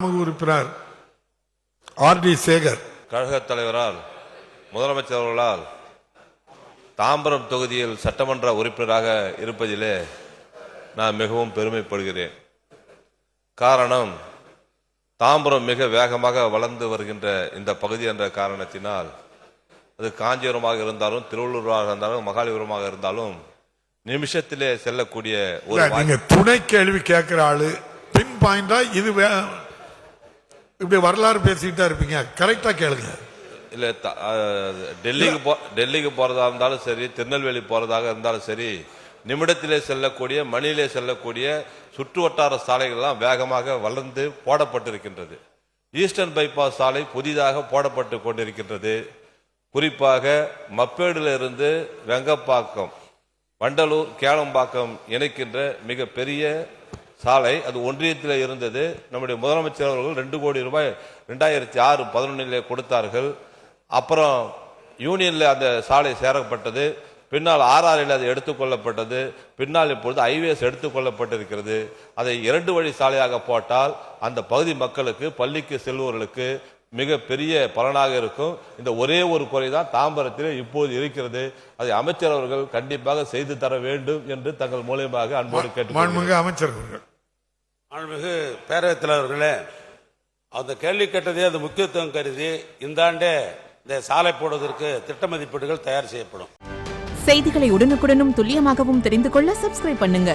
உறுப்பினர் ஆர்.டி. சேகர் கழக தலைவரால் முதலமைச்சர் அவர்களால் தாம்பரம் தொகுதியில் சட்டமன்ற உறுப்பினராக இருப்பதிலே நான் மிகவும் பெருமைப்படுகிறேன். காரணம், தாம்பரம் மிக வேகமாக வளர்ந்து வருகின்ற இந்த பகுதி என்ற காரணத்தினால், அது காஞ்சிபுரமாக இருந்தாலும் திருவள்ளூராக இருந்தாலும் மகாலிபுரமாக இருந்தாலும் நிமிஷத்திலே செல்லக்கூடிய ஒரு துணை கேள்வி கேட்கிற ஆளு பின் பாயிண்டா இது இப்படி வரலாறு பேசிக்கிட்டா இருப்பீங்க. கரெக்டா கேளுங்க. இல்ல, டெல்லிக்கு போறதா இருந்தாலும் சரி, திருநெல்வேலி போறதாக இருந்தாலும் சரி, நிமிடத்திலே செல்லக்கூடிய மணியிலே செல்லக்கூடிய சுற்று வட்டார சாலைகள்லாம் வேகமாக வளர்ந்து போடப்பட்டிருக்கின்றது. ஈஸ்டர்ன் பைபாஸ் சாலை புதிதாக போடப்பட்டு கொண்டிருக்கின்றது. குறிப்பாக மப்பேடுல இருந்து வெங்கப்பாக்கம், வண்டலூர், கேளம்பாக்கம் இணைக்கின்ற மிக பெரிய சாலை. அது ஒன்றியத்தில் இருந்தது. நம்முடைய முதலமைச்சர் அவர்கள் 2 கோடி ரூபாய் 2006-11 கொடுத்தார்கள். அப்புறம் யூனியன்ல அந்த சாலை சேரப்பட்டது. பின்னால் ஆர்ஆரில் அது எடுத்துக்கொள்ளப்பட்டது. பின்னால் இப்பொழுது ஐவேஸ் எடுத்துக்கொள்ளப்பட்டிருக்கிறது. அதை 2 வழி சாலையாக போட்டால் அந்த பகுதி மக்களுக்கு, பள்ளிக்கு செல்வோர்களுக்கு மிக பெரிய பலனாக இருக்கும். இந்த ஒரே ஒரு குறைதான் தாம்பரத்திலே இப்போது இருக்கிறது. அதை அமைச்சர் அவர்கள் கண்டிப்பாக செய்து தர வேண்டும் என்று தங்கள் மூலமாக அன்போடு கேட்டு அமைச்சர் அவர்கள். மாண்புமிகு பேரவைத் தலைவர்களே, அந்த கேள்வி கேட்டதே அது முக்கியத்துவம் கருதி இந்த ஆண்டே இந்த சாலை போடுவதற்கு திட்ட மதிப்பீடுகள் தயார் செய்யப்படும். செய்திகளை உடனுக்குடனும் துல்லியமாகவும் தெரிந்து கொள்ள சப்ஸ்கிரைப் பண்ணுங்க.